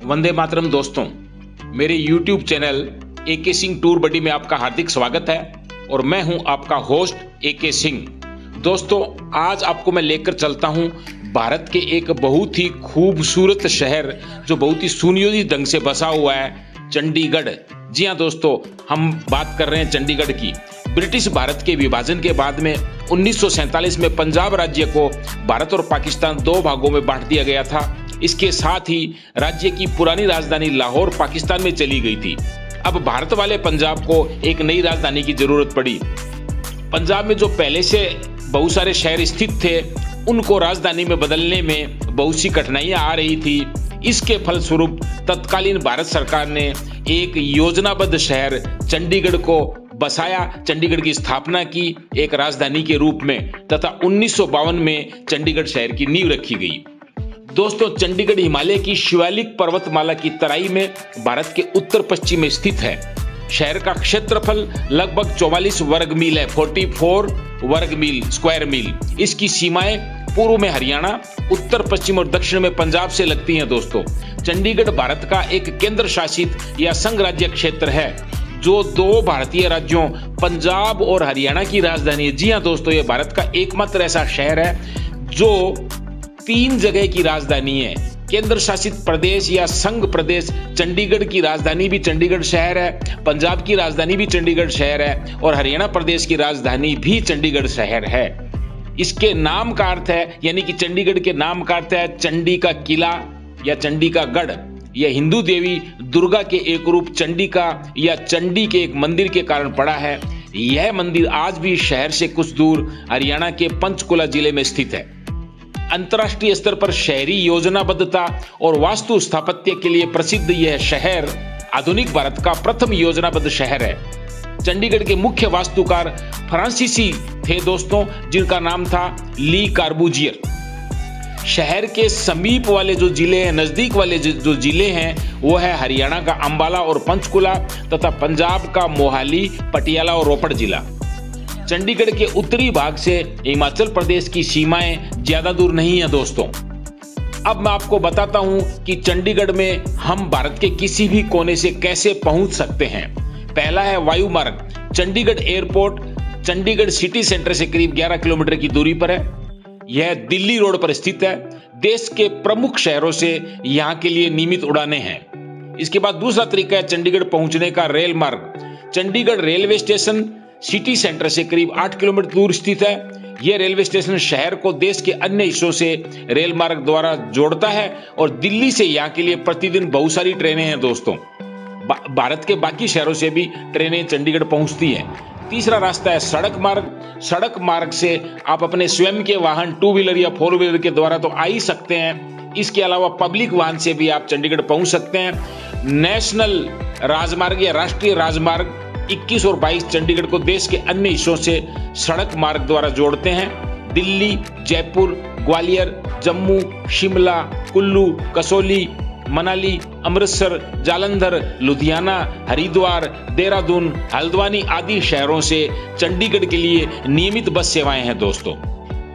वंदे मातरम दोस्तों, मेरे YouTube channel AK Singh tour buddy में आपका हार्दिक स्वागत है और मैं हूं आपका होस्ट AK सिंह। दोस्तों, आज आपको मैं लेकर चलता हूं भारत के एक बहुत ही खूबसूरत शहर जो बहुत ही सुनियोजित ढंग से बसा हुआ है, चंडीगढ़। जी हां दोस्तों, हम बात कर रहे हैं चंडीगढ़ की। ब्रिटिश भारत के विभाजन के बाद में 1947 में पंजाब राज्य को भारत और पाकिस्तान दो भागों में बांट दिया गया था। इसके साथ ही राज्य की पुरानी राजधानी लाहौर पाकिस्तान में चली गई थी। अब भारत वाले पंजाब को एक नई राजधानी की जरूरत पड़ी। पंजाब में जो पहले से बहुत सारे शहर स्थित थे, उनको राजधानी में बदलने में बहुत सी कठिनाइयां आ रही थी। इसके फलस्वरूप तत्कालीन भारत सरकार ने एक योजनाबद्ध शहर चंडीगढ़ को बसाया, चंडीगढ़ की स्थापना की एक राजधानी के रूप में, तथा 1952 में चंडीगढ़ शहर की नींव रखी गई। दोस्तों, चंडीगढ़ हिमालय की शिवालिक पर्वतमाला की तराई में भारत के उत्तर पश्चिम में स्थित है। शहर का क्षेत्रफल लगभग 44 वर्ग मील है, 44 वर्ग मील, स्क्वायर मील। इसकी सीमाएं पूर्व में हरियाणा, उत्तर पश्चिम और दक्षिण में पंजाब से लगती हैं। दोस्तों, चंडीगढ़ भारत का एक केंद्र शासित या संघ राज्य क्षेत्र है जो दो भारतीय राज्यों पंजाब और हरियाणा की राजधानी है। जी हां दोस्तों, यह भारत का एकमात्र ऐसा शहर है जो 3 जगह की राजधानी है। केंद्र शासित प्रदेश या संघ प्रदेश चंडीगढ़ की राजधानी भी चंडीगढ़ शहर है, पंजाब की राजधानी भी चंडीगढ़ शहर है और हरियाणा प्रदेश की राजधानी भी चंडीगढ़ शहर है। इसके नाम का अर्थ है, यानी कि चंडीगढ़ के नाम का अर्थ है चंडी का किला या चंडी का गढ़। यह हिंदू देवी दुर्गा के एक रूप चंडिका या चंडी के एक मंदिर के कारण पड़ा है। यह मंदिर आज भी शहर से कुछ दूर हरियाणा के पंचकुला जिले में स्थित है। अंतर्राष्ट्रीय स्तर पर शहरी योजनाबद्धता और वास्तु स्थापत्य के लिए प्रसिद्ध यह शहर आधुनिक भारत का प्रथम योजनाबद्ध शहर है। चंडीगढ़ के मुख्य वास्तुकार फ्रांसीसी थे दोस्तों, जिनका नाम था ली कार्बूजियर। शहर के समीप वाले जो जिले हैं, नजदीक वाले जो जिले हैं, वो है हरियाणा का अंबाला और पंचकुला तथा पंजाब का मोहाली, पटियाला और रोपड़ जिला। चंडीगढ़ के उत्तरी भाग से हिमाचल प्रदेश की सीमाएं ज्यादा दूर नहीं है दोस्तों। अब मैं आपको बताता हूं कि चंडीगढ़ में हम भारत के किसी भी कोने से कैसे पहुंच सकते हैं। पहला है वायु मार्ग। Chandigarh airport Chandigarh city centre से करीब 11 किलोमीटर की दूरी पर है। यह दिल्ली रोड पर स्थित है। देश के प्रमुख शहरों से यहां के लिए नियमित उड़ानें हैं। इसके बाद दूसरा तरीका है चंडीगढ़ पहुंचने का रेल मार्ग। Chandigarh railway station city centre से करीब 8 किलोमीटर दूर स्थित है। यह रेलवे स्टेशन शहर को देश के अन्य हिस्सों से रेल मार्ग द्वारा जोड़ता है और दिल्ली से यहाँ के लिए प्रतिदिन बहुत सारी ट्रेनें हैं दोस्तों। भारत के बाकी शहरों से भी ट्रेनें चंडीगढ़ पहुंचती हैं। तीसरा रास्ता है सड़क मार्ग। सड़क मार्ग से आप अपने स्वयं के वाहन 2 व्हीलर या 4 व्हीलर के द्वारा तो आ ही सकते हैं। इसके अलावा पब्लिक वाहन से भी आप चंडीगढ़ पहुंच सकते हैं। नेशनल राजमार्ग या राष्ट्रीय राजमार्ग 21 और 22 चंडीगढ़ को देश के अन्य हिस्सों से सड़क मार्ग द्वारा जोड़ते हैं। दिल्ली, जयपुर, ग्वालियर, जम्मू, शिमला, कुल्लू, कसौली, मनाली, अमृतसर, जालंधर, लुधियाना, हरिद्वार, देहरादून, हल्द्वानी आदि शहरों से चंडीगढ़ के लिए नियमित बस सेवाएं हैं दोस्तों।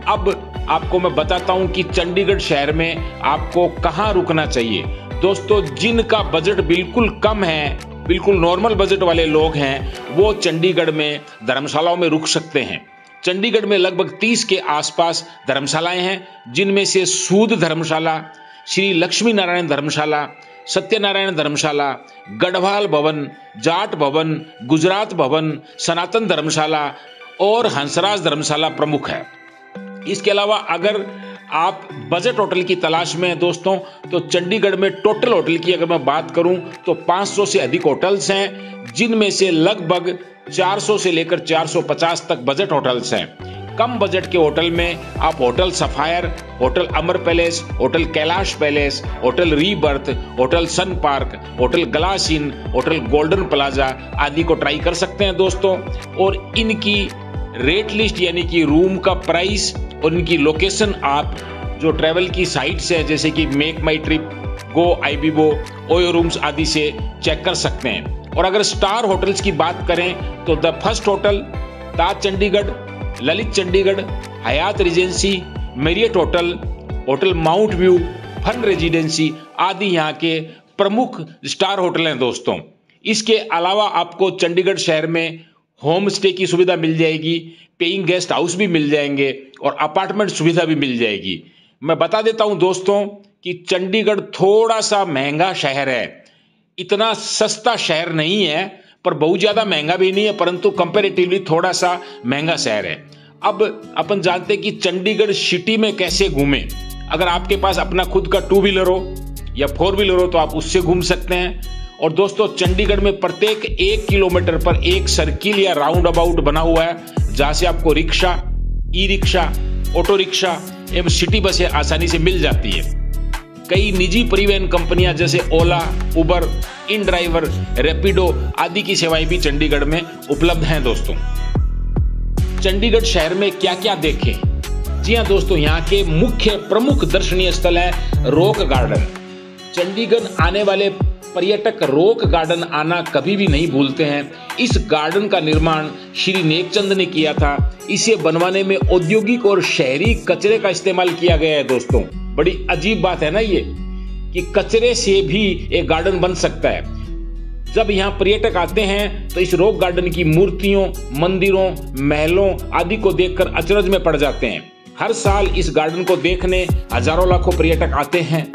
अब आपको मैं बताता हूं कि चंडीगढ़ शहर में आपको कहां रुकना चाहिए। दोस्तों, जिनका बजट बिल्कुल कम है, बिल्कुल नॉर्मल बजट वाले लोग हैं, वो चंडीगढ़ में धर्मशालाओं में रुक सकते हैं। चंडीगढ़ में लगभग 30 के आसपास धर्मशालाएं हैं, जिनमें से सूद धर्मशाला, श्री लक्ष्मी नारायण धर्मशाला, सत्यनारायण धर्मशाला, गढ़वाल भवन, जाट भवन, गुजरात भवन, सनातन धर्मशाला और हंसराज धर्मशाला प्रमुख है। इसके अलावा अगर आप बजट होटल की तलाश में हैं दोस्तों, तो चंडीगढ़ में टोटल होटल की अगर मैं बात करूं तो 500 से अधिक होटल्स हैं, जिनमें से लगभग 400 से लेकर 450 तक बजट होटल्स हैं। कम बजट के होटल में आप hotel sapphire, hotel Amar palace, hotel Kailash palace, hotel rebirth, hotel sun park, hotel glass inn, hotel golden plaza आदि को ट्राई कर सकते हैं दोस्तों। और इनकी रेट लिस्ट यानी कि रूम का प्राइस और इनकी लोकेशन आप जो ट्रैवल की साइट्स है, जैसे कि मेक माई ट्रिप, गो आईबीबो, ओयो रूम्स आदि से चेक कर सकते हैं। और अगर स्टार होटल्स की बात करें तो the first hotel, Taj Chandigarh, Lalit Chandigarh, Hyatt Regency, Marriott hotel, hotel mount view, fun residency आदि यहाँ के प्रमुख स्टार होटल हैं दोस्तों। इसके अलावा आपको चंडीगढ़ शहर में होम स्टे की सुविधा मिल जाएगी, पेइंग गेस्ट हाउस भी मिल जाएंगे और अपार्टमेंट सुविधा भी मिल जाएगी। मैं बता देता हूं दोस्तों कि चंडीगढ़ थोड़ा सा महंगा शहर है, इतना सस्ता शहर नहीं है पर बहुत ज्यादा महंगा भी नहीं है, परंतु कंपैरेटिवली थोड़ा सा महंगा शहर है। अब अपन जानते हैं कि चंडीगढ़ सिटी में कैसे घूमें। अगर आपके पास अपना खुद का 2 व्हीलर हो या 4 व्हीलर हो तो आप उससे घूम सकते हैं। और दोस्तों चंडीगढ़ में प्रत्येक 1 किलोमीटर पर एक सर्किल या राउंड अबाउट बना हुआ है, जहां से आपको rickshaw, e rickshaw, auto rickshaw एवं सिटी बसें आसानी से मिल जाती है। कई निजी परिवहन कंपनियां जैसे ओला, उबर, इन ड्राइवर, रैपिडो आदि की सेवाएं भी चंडीगढ़ में उपलब्ध हैं दोस्तों। चंडीगढ़ शहर में क्या क्या देखें? जी हाँ दोस्तों, यहाँ के मुख्य प्रमुख दर्शनीय स्थल है रॉक गार्डन। चंडीगढ़ आने वाले पर्यटक रॉक गार्डन आना कभी भी नहीं भूलते हैं। इस गार्डन का निर्माण श्री नेकचंद ने किया था। इसे बनवाने में औद्योगिक और शहरी कचरे का इस्तेमाल किया गया है दोस्तों। बड़ी अजीब बात है ना ये, कि कचरे से भी एक गार्डन बन सकता है। जब यहाँ पर्यटक आते हैं तो इस रॉक गार्डन की मूर्तियों, मंदिरों, महलों आदि को देखकर अचरज में पड़ जाते हैं। हर साल इस गार्डन को देखने हजारों लाखों पर्यटक आते हैं।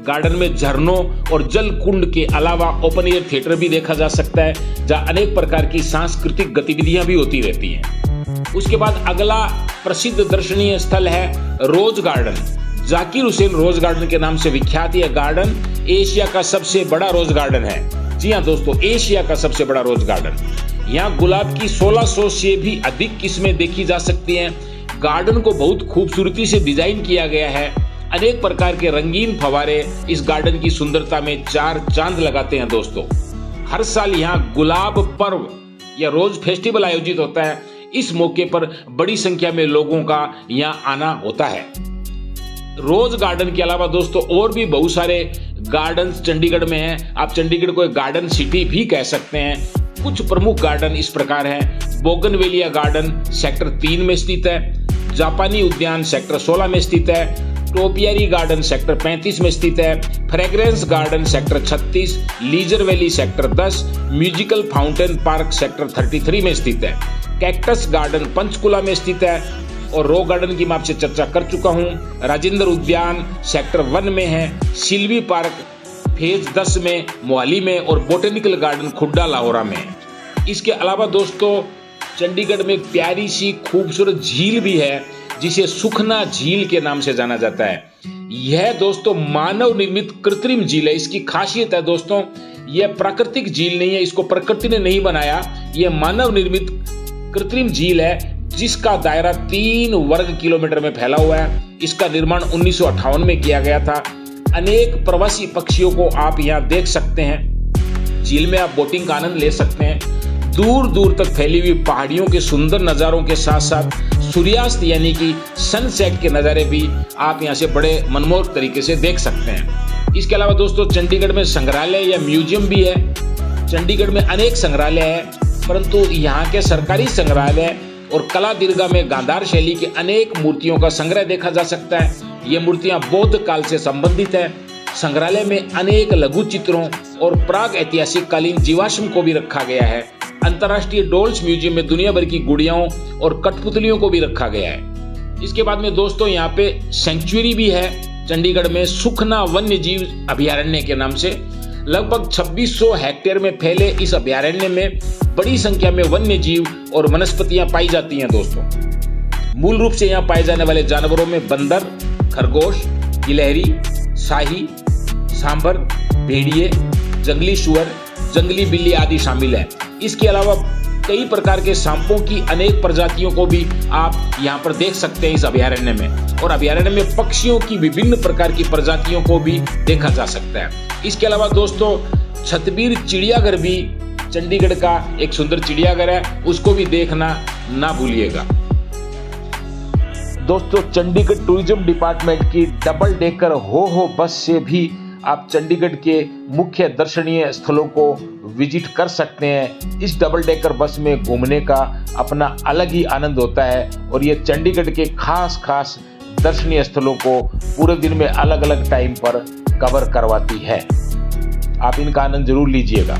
गार्डन में झरनों और जल कुंड के अलावा ओपन एयर थिएटर भी देखा जा सकता है, जहां अनेक प्रकार की सांस्कृतिक गतिविधियां भी होती रहती हैं। उसके बाद अगला प्रसिद्ध दर्शनीय स्थल है rose garden. Zakir Hussain rose garden के नाम से विख्यात यह गार्डन एशिया का सबसे बड़ा रोज गार्डन है। जी हाँ दोस्तों, एशिया का सबसे बड़ा रोज गार्डन। यहाँ गुलाब की 1600 से भी अधिक किस्में देखी जा सकती हैं। गार्डन को बहुत खूबसूरती से डिजाइन किया गया है। अनेक प्रकार के रंगीन फव्वारे इस गार्डन की सुंदरता में 4 चांद लगाते हैं दोस्तों। हर साल यहाँ गुलाब पर्व या रोज फेस्टिवल आयोजित होता है। इस मौके पर बड़ी संख्या में लोगों का यहाँ आना होता है। रोज गार्डन के अलावा दोस्तों और भी बहुत सारे गार्डन्स चंडीगढ़ में हैं। आप चंडीगढ़ को एक गार्डन सिटी भी कह सकते हैं। कुछ प्रमुख गार्डन इस प्रकार हैं। बोगनवेलिया गार्डन सेक्टर 3 में स्थित है। जापानी उद्यान सेक्टर 16 में स्थित है। टोपियारी गार्डन सेक्टर 35 में स्थित है। Fragrance garden sector 36, leisure valley sector 10, musical fountain park sector 33 में स्थित है। कैक्टस गार्डन पंचकुला में स्थित है। और रॉक गार्डन की मैं आपसे चर्चा कर चुका हूं। राजेंद्र उद्यान सेक्टर 1 में है। सिल्वी पार्क फेज 10 में मोहाली में और बोटेनिकल गार्डन खुड्डा लाहौरा में है। इसके अलावा दोस्तों चंडीगढ़ में एक प्यारी सी खूबसूरत झील भी है, जिसे सुखना झील के नाम से जाना जाता है। यह दोस्तों मानव निर्मित कृत्रिम झील है। इसकी खासियत है दोस्तों, यह प्राकृतिक झील नहीं है, इसको प्रकृति ने नहीं बनाया। यह मानव निर्मित कृत्रिम झील है, जिसका दायरा 3 वर्ग किलोमीटर में फैला हुआ है। इसका निर्माण 1958 में किया गया था। अनेक प्रवासी पक्षियों को आप यहाँ देख सकते हैं। झील में आप बोटिंग का आनंद ले सकते हैं। दूर दूर तक फैली हुई पहाड़ियों के सुंदर नज़ारों के साथ साथ सूर्यास्त यानी कि सनसेट के नज़ारे भी आप यहाँ से बड़े मनमोहक तरीके से देख सकते हैं। इसके अलावा दोस्तों चंडीगढ़ में संग्रहालय या म्यूजियम भी है। चंडीगढ़ में अनेक संग्रहालय है, परंतु यहाँ के सरकारी संग्रहालय और कला दीर्घा में गांधार शैली की अनेक मूर्तियों का संग्रह देखा जा सकता है। ये मूर्तियां बौद्ध काल से संबंधित है। संग्रहालय में अनेक लघु चित्रों और प्राग ऐतिहासिक कालीन जीवाश्म को भी रखा गया है। अंतर्राष्ट्रीय डॉल्स म्यूजियम में दुनिया भर की गुड़ियाओं और कठपुतलियों को भी रखा गया है। इसके बाद में दोस्तों यहाँ पे सेंचुरी भी है चंडीगढ़ में, सुखना वन्य जीव अभयारण्य के नाम से। लगभग 2600 हेक्टेयर में फैले इस अभयारण्य में बड़ी संख्या में वन्य जीव और वनस्पतियां पाई जाती हैं दोस्तों। मूल रूप से यहाँ पाए जाने वाले जानवरों में बंदर, खरगोश, गिलहरी, शाही, सांभर, भेड़िए, जंगली सुअर, जंगली बिल्ली आदि शामिल है। इसके अलावा कई प्रकार के सांपों की अनेक प्रजातियों को भी आप यहाँ पर देख सकते हैं इस अभयारण्य में। और अभयारण्य में पक्षियों की विभिन्न प्रकार की प्रजातियों को भी देखा जा सकता है। इसके अलावा दोस्तों छतबीर चिड़ियाघर भी चंडीगढ़ का एक सुंदर चिड़ियाघर है, उसको भी देखना ना भूलिएगा। दोस्तों चंडीगढ़ टूरिज्म डिपार्टमेंट की डबल डेकर हो बस से भी आप चंडीगढ़ के मुख्य दर्शनीय स्थलों को विजिट कर सकते हैं। इस डबल डेकर बस में घूमने का अपना अलग ही आनंद होता है और ये चंडीगढ़ के खास दर्शनीय स्थलों को पूरे दिन में अलग अलग टाइम पर कवर करवाती है। आप इनका आनंद जरूर लीजिएगा।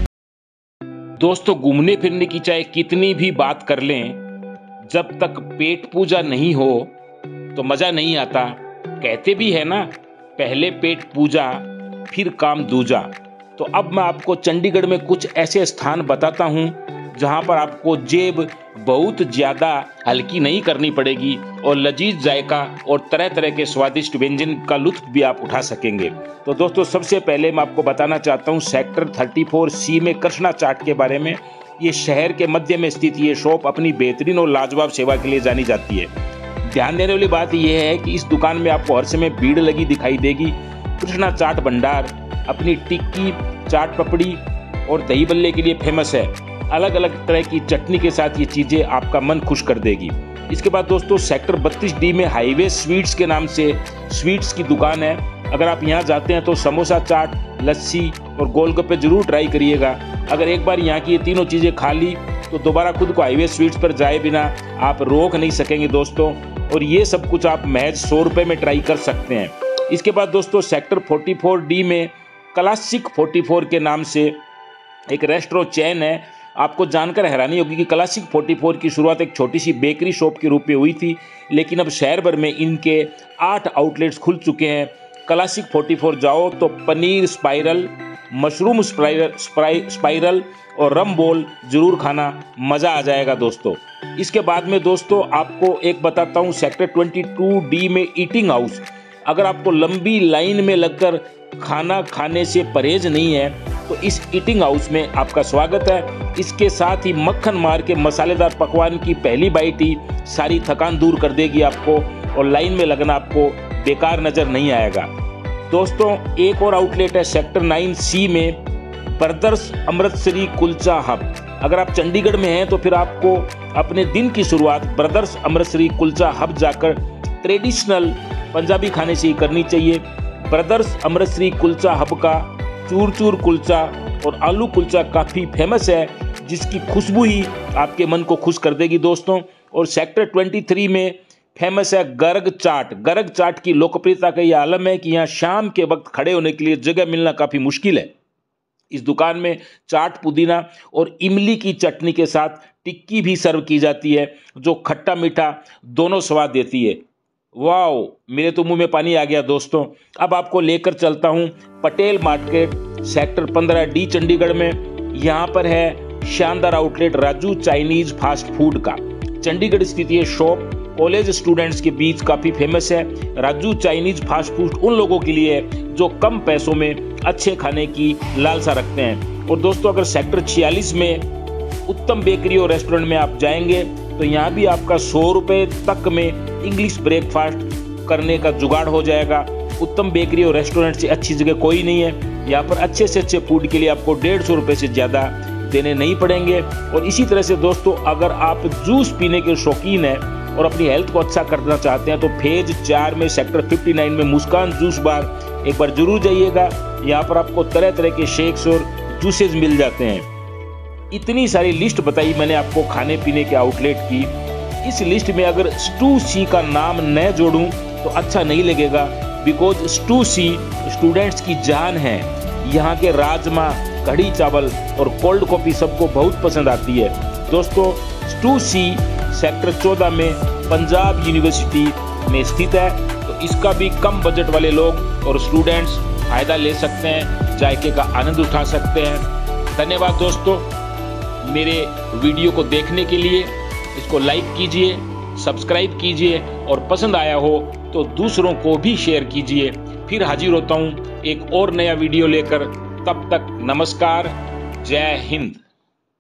दोस्तों, घूमने फिरने की चाहे कितनी भी बात कर लें, जब तक पेट पूजा नहीं हो तो मजा नहीं आता। कहते भी है ना, पहले पेट पूजा फिर काम दूजा। तो अब मैं आपको चंडीगढ़ में कुछ ऐसे स्थान बताता हूं जहां पर आपको जेब बहुत ज्यादा हल्की नहीं करनी पड़ेगी और लजीज जायका और तरह तरह के स्वादिष्ट व्यंजन का लुत्फ भी आप उठा सकेंगे। तो दोस्तों, सबसे पहले मैं आपको बताना चाहता हूं सेक्टर 34C में कृष्णा चाट के बारे में। ये शहर के मध्य में स्थित ये शॉप अपनी बेहतरीन और लाजवाब सेवा के लिए जानी जाती है। ध्यान देने वाली बात यह है कि इस दुकान में आपको हर समय भीड़ लगी दिखाई देगी। कृष्णा चाट भंडार अपनी टिक्की, चाट पपड़ी और दही बल्ले के लिए फेमस है। अलग अलग तरह की चटनी के साथ ये चीजें आपका मन खुश कर देगी। इसके बाद दोस्तों, सेक्टर 32D में हाईवे स्वीट्स के नाम से स्वीट्स की दुकान है। अगर आप यहाँ जाते हैं तो समोसा, चाट, लस्सी और गोलगप्पे जरूर ट्राई करिएगा। अगर एक बार यहाँ की ये तीनों चीजें खा ली तो दोबारा खुद को हाईवे स्वीट्स पर जाए बिना आप रोक नहीं सकेंगे दोस्तों। और ये सब कुछ आप महज 100 रुपये में ट्राई कर सकते हैं। इसके बाद दोस्तों, सेक्टर 44D में क्लासिक 44 के नाम से एक रेस्टोरेंट चेन है। आपको जानकर हैरानी होगी कि क्लासिक 44 की शुरुआत एक छोटी सी बेकरी शॉप के रूप में हुई थी, लेकिन अब शहर भर में इनके 8 आउटलेट्स खुल चुके हैं। क्लासिक 44 जाओ तो पनीर स्पाइरल, मशरूम स्पाइरल और रम बोल जरूर खाना, मज़ा आ जाएगा दोस्तों। इसके बाद में दोस्तों आपको एक बताता हूँ, सेक्टर 22D में ईटिंग हाउस। अगर आपको लंबी लाइन में लगकर खाना खाने से परहेज नहीं है तो इस ईटिंग हाउस में आपका स्वागत है। इसके साथ ही मक्खन मार के मसालेदार पकवान की पहली बाइट ही सारी थकान दूर कर देगी आपको, और लाइन में लगना आपको बेकार नजर नहीं आएगा। दोस्तों, एक और आउटलेट है सेक्टर 9C में, ब्रदर्स अमृतसरी कुलचा हब। अगर आप चंडीगढ़ में हैं तो फिर आपको अपने दिन की शुरुआत ब्रदर्स अमृतसरी कुलचा हब जाकर ट्रेडिशनल पंजाबी खाने से ही करनी चाहिए। ब्रदर्स अमृतसरी कुलचा हब का चूर चूर कुलचा और आलू कुलचा काफ़ी फेमस है, जिसकी खुशबू ही आपके मन को खुश कर देगी दोस्तों। और सेक्टर 23 में फेमस है गर्ग चाट। गर्ग चाट की लोकप्रियता का यह आलम है कि यहाँ शाम के वक्त खड़े होने के लिए जगह मिलना काफ़ी मुश्किल है। इस दुकान में चाट पुदीना और इमली की चटनी के साथ टिक्की भी सर्व की जाती है, जो खट्टा मीठा दोनों स्वाद देती है। वाओ, मेरे तो मुंह में पानी आ गया दोस्तों। अब आपको लेकर चलता हूं Patel market sector 15D Chandigarh में। यहां पर है शानदार outlet Raju Chinese fast food का। चंडीगढ़ स्थित ये शॉप कॉलेज स्टूडेंट्स के बीच काफी फेमस है। राजू चाइनीज फास्ट फूड उन लोगों के लिए है जो कम पैसों में अच्छे खाने की लालसा रखते हैं। और दोस्तों, अगर सेक्टर 46 में उत्तम बेकरी और रेस्टोरेंट में आप जाएंगे तो यहाँ भी आपका 100 रुपये तक में इंग्लिश ब्रेकफास्ट करने का जुगाड़ हो जाएगा। उत्तम बेकरी और रेस्टोरेंट से अच्छी जगह कोई नहीं है। यहाँ पर अच्छे से अच्छे फूड के लिए आपको 150 रुपये से ज़्यादा देने नहीं पड़ेंगे। और इसी तरह से दोस्तों, अगर आप जूस पीने के शौकीन हैं और अपनी हेल्थ को अच्छा करना चाहते हैं तो फेज 4 में सेक्टर 59 में मुस्कान जूस बार एक बार जरूर जाइएगा। यहाँ पर आपको तरह तरह के शेक्स और जूसेस मिल जाते हैं। इतनी सारी लिस्ट बताई मैंने आपको खाने पीने के आउटलेट की। इस लिस्ट में अगर स्टू सी का नाम न जोड़ूं तो अच्छा नहीं लगेगा, बिकॉज स्टू सी स्टूडेंट्स की जान है। यहाँ के राजमा, कढ़ी चावल और कोल्ड कॉफी सबको बहुत पसंद आती है दोस्तों। स्टू सी सेक्टर 14 में पंजाब यूनिवर्सिटी में स्थित है, तो इसका भी कम बजट वाले लोग और स्टूडेंट्स फायदा ले सकते हैं, जायके का आनंद उठा सकते हैं। धन्यवाद दोस्तों मेरे वीडियो को देखने के लिए। इसको लाइक कीजिए, सब्सक्राइब कीजिए और पसंद आया हो तो दूसरों को भी शेयर कीजिए। फिर हाजिर होता हूँ एक और नया वीडियो लेकर। तब तक नमस्कार, जय हिंद।